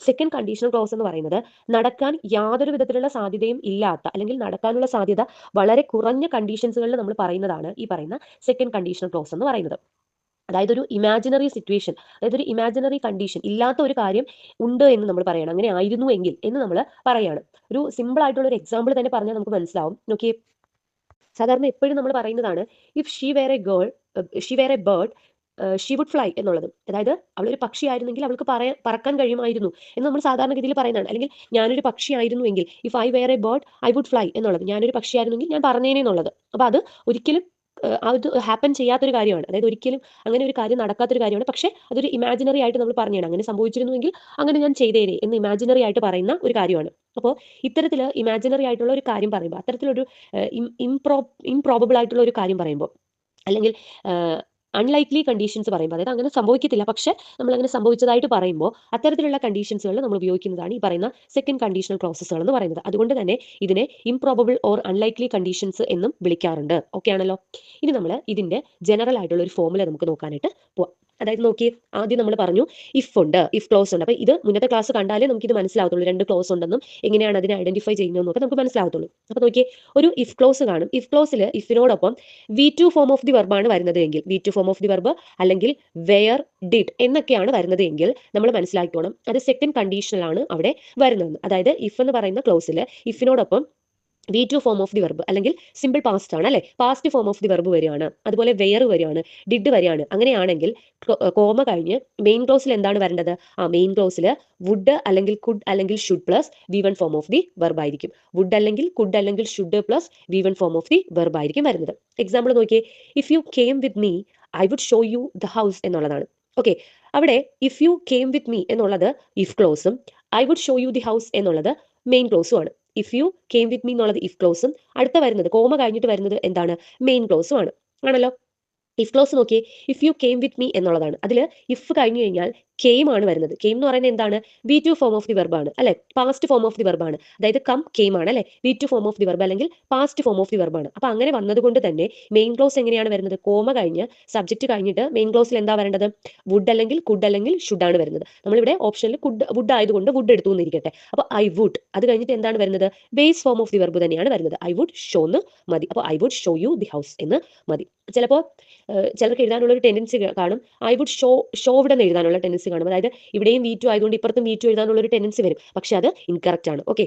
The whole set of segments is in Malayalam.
സെക്കൻഡ് കണ്ടീഷണൽ ക്ലോസ് എന്ന് പറയുന്നത് നടക്കാൻ യാതൊരു വിധത്തിലുള്ള സാധ്യതയും ഇല്ലാത്ത അല്ലെങ്കിൽ നടക്കാനുള്ള സാധ്യത വളരെ കുറഞ്ഞ കണ്ടീഷൻസുകളിൽ നമ്മൾ പറയുന്നതാണ് ഈ പറയുന്ന സെക്കൻഡ് കണ്ടീഷണൽ ക്ലോസ് എന്ന് പറയുന്നത്. അതായത് ഒരു ഇമാജിനറി സിറ്റുവേഷൻ, അതായത് ഒരു ഇമാജിനറി കണ്ടീഷൻ, ഇല്ലാത്ത ഒരു കാര്യം ഉണ്ട് എന്ന് നമ്മൾ പറയണം, അങ്ങനെ ആയിരുന്നു എങ്കിൽ എന്ന് നമ്മൾ പറയാണ്. ഒരു സിമ്പിൾ ആയിട്ടുള്ള ഒരു എക്സാമ്പിൾ തന്നെ പറഞ്ഞാൽ നമുക്ക് മനസ്സിലാവും. നോക്കിയേ, സാധാരണ എപ്പോഴും നമ്മൾ പറയുന്നതാണ് if she were a girl, she were a bird, she would fly എന്നുള്ളത്. അതായത് അവളൊരു പക്ഷിയായിരുന്നെങ്കിൽ അവൾക്ക് പറക്കാൻ കഴിയുമായിരുന്നു എന്ന് നമ്മൾ സാധാരണഗതിയിൽ പറയുന്നതാണ്. അല്ലെങ്കിൽ ഞാനൊരു പക്ഷിയായിരുന്നുവെങ്കിൽ, if I were a bird I would fly എന്നുള്ളത്, ഞാനൊരു പക്ഷിയായിരുന്നെങ്കിൽ ഞാൻ പറഞ്ഞേനെ എന്നുള്ളത്. അപ്പൊ അത് ഒരിക്കലും അത് ഹാപ്പൻ ചെയ്യാത്തൊരു കാര്യമാണ്. അതായത് ഒരിക്കലും അങ്ങനെ ഒരു കാര്യം നടക്കാത്തൊരു കാര്യമാണ്. പക്ഷേ അതൊരു ഇമാജിനറി ആയിട്ട് നമ്മൾ പറഞ്ഞതാണ്, അങ്ങനെ സംഭവിച്ചിരുന്നുവെങ്കിൽ അങ്ങനെ ഞാൻ ചെയ്തേനെ എന്ന് ഇമാജിനറി ആയിട്ട് പറയുന്ന ഒരു കാര്യമാണ്. അപ്പോൾ ഇത്തരത്തിൽ ഇമാജിനറി ആയിട്ടുള്ള ഒരു കാര്യം പറയുമ്പോൾ, അത്തരത്തിലൊരു ഇംപ്രോബബിൾ ആയിട്ടുള്ള ഒരു കാര്യം പറയുമ്പോൾ, അല്ലെങ്കിൽ അൺലൈക്ലി കണ്ടീഷൻസ് പറയുമ്പോൾ, അതായത് അങ്ങനെ സംഭവിക്കത്തില്ല പക്ഷെ നമ്മൾ അങ്ങനെ സംഭവിച്ചതായിട്ട് പറയുമ്പോൾ അത്തരത്തിലുള്ള കണ്ടീഷൻസുകൾ നമ്മൾ ഉപയോഗിക്കുന്നതാണ് ഈ പറയുന്ന സെക്കൻഡ് കണ്ടീഷണൽ ക്ലോസസുകൾ എന്ന് പറയുന്നത്. അതുകൊണ്ട് തന്നെ ഇതിനെ ഇംപ്രോബബിൾ ഓർ അൺലൈക്ലി കണ്ടീഷൻസ് എന്നും വിളിക്കാറുണ്ട്. ഓക്കെ ആണല്ലോ. ഇനി നമ്മൾ ഇതിന്റെ ജനറൽ ആയിട്ടുള്ള ഒരു ഫോമുല നമുക്ക് നോക്കാനായിട്ട് പോവാം. അതായത് നോക്കി, ആദ്യം നമ്മൾ പറഞ്ഞു ഇഫ് ഉണ്ട്, ഇഫ് ക്ലോസ് ഉണ്ട്. അപ്പൊ ഇത് മുന്നത്തെ ക്ലാസ് കണ്ടാലേ നമുക്ക് ഇത് മനസ്സിലാവത്തുള്ളൂ, രണ്ട് ക്ലോസ് ഉണ്ടെന്നും എങ്ങനെയാണ് അതിനെ ഐഡന്റിഫൈ ചെയ്യുന്നതെന്നും ഒക്കെ നമുക്ക് മനസ്സിലാവത്തുള്ളൂ. അപ്പൊ നോക്കിയേ, ഒരു ഇഫ് ക്ലോസ് കാണും. ഇഫ് ക്ലോസിൽ ഇഫിനോടൊപ്പം V2 ഫോം ഓഫ് ദി വെർബാണ് വരുന്നത് എങ്കിൽ, V2 form of the verb അല്ലെങ്കിൽ വെയർ, ഡിഡ് എന്നൊക്കെയാണ് വരുന്നത് എങ്കിൽ നമ്മൾ മനസ്സിലാക്കിക്കോണം അത് സെക്കൻഡ് കണ്ടീഷണലാണ് അവിടെ വരുന്നത്. അതായത് ഇഫ് എന്ന് പറയുന്ന ക്ലോസിൽ ഇഫിനോടൊപ്പം V2 form of the verb അല്ലെങ്കിൽ സിമ്പിൾ പാസ്റ്റ് ആണ് അല്ലെ, past form of the verb വരികയാണ്, അതുപോലെ വെയർ വരികയാണ്, ഡിഡ് വരികയാണ്. അങ്ങനെയാണെങ്കിൽ കോമ കഴിഞ്ഞ് മെയിൻ ക്ലോസിൽ എന്താണ് വരേണ്ടത്? മെയിൻ ക്ലോസിൽ വുഡ് അല്ലെങ്കിൽ കുഡ് അല്ലെങ്കിൽ should plus V1 form of the verb ആയിരിക്കും. വുഡ് അല്ലെങ്കിൽ കുഡ് അല്ലെങ്കിൽ should plus V1 form of the verb ആയിരിക്കും വരുന്നത്. എക്സാമ്പിൾ നോക്കിയേ, if you came with me I would show you the house എന്നുള്ളതാണ്. ഓക്കെ, അവിടെ if you came with me എന്നുള്ളത് ഇഫ് ക്ലോസും I would show you the house എന്നുള്ളത് മെയിൻ ക്ലോസും ആണ്. If you came with me എന്നുള്ളത് ഇഫ് ക്ലോസും അടുത്ത വരുന്നത് കോമ കഴിഞ്ഞിട്ട് വരുന്നത് എന്താണ്? മെയിൻ ക്ലോസും ആണ്. ആണല്ലോ. ഇഫ് ക്ലോസ് നോക്കിയേ, if you came with me എന്നുള്ളതാണ്. അതിൽ ഇഫ് കഴിഞ്ഞു കഴിഞ്ഞാൽ കെയിം ആണ് വരുന്നത്. കെയിം എന്ന് പറയുന്നത് എന്താണ്? V2 ഫോം ഓഫ് ദി വെർബാണ് അല്ലെ, പാസ്റ്റ് ഫോം ഓഫ് ദി വെർബാണ്. അതായത് കം കെയിം ആണ് അല്ലെ, V2 form of the verb അല്ലെങ്കിൽ പാസ്റ്റ് ഫോം ഓഫ് ദി വെർബാണ്. അപ്പൊ അങ്ങനെ വന്നതുകൊണ്ട് തന്നെ മെയിൻ ക്ലോസ് എങ്ങനെയാണ് വരുന്നത്? കോമ കഴിഞ്ഞ് സബ്ജക്ട് കഴിഞ്ഞിട്ട് മെയിൻ ക്ലോസിൽ എന്താ വരേണ്ടത്? വുഡ് അല്ലെങ്കിൽ കുഡ് അല്ലെങ്കിൽ ഷുഡ് ആണ് വരുന്നത്. നമ്മളിവിടെ ഓപ്ഷനിൽ വുഡ് ആയതുകൊണ്ട് വുഡ് എടുത്തു എന്നിരിക്കട്ടെ. അപ്പൊ ഐ വുഡ് അത് കഴിഞ്ഞിട്ട് എന്താണ് വരുന്നത്? Base form of the verb തന്നെയാണ് വരുന്നത്. ഐ വുഡ് ഷോ എന്ന് മതി. അപ്പോൾ I would show you the house എന്ന് മതി. ചിലപ്പോൾ ചിലർക്ക് എഴുതാനുള്ള ഒരു ടെൻഡൻസി കാണും, ഐ വുഡ് ഷോ ഇവിടെ നിന്ന് എഴുതാനുള്ള ടെൻഡൻസി കാണും. അതായത് ഇവിടെയും V2 ആയതുകൊണ്ട് ഇപ്പുറത്തും V2 എഴുതാനുള്ള ഒരു ടെൻഡൻസി വരും. പക്ഷെ അത് ഇൻകറക്റ്റ് ആണ്. ഓക്കെ,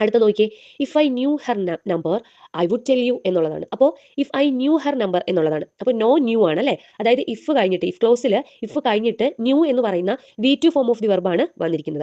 അടുത്ത നോക്കിയേ, if I knew her number I would tell you എന്നുള്ളതാണ്. അപ്പോൾ if I knew her number എന്നുള്ളതാണ്. അപ്പോൾ നോ ന്യൂ ആണ് അല്ലെ, അതായത് ഇഫ് കഴിഞ്ഞിട്ട് ഇഫ് ക്ലോസിൽ ഇഫ് കഴിഞ്ഞിട്ട് ന്യൂ എന്ന് പറയുന്ന V2 ഫോം ഓഫ് ദി വെർബാണ് വന്നിരിക്കുന്നത്.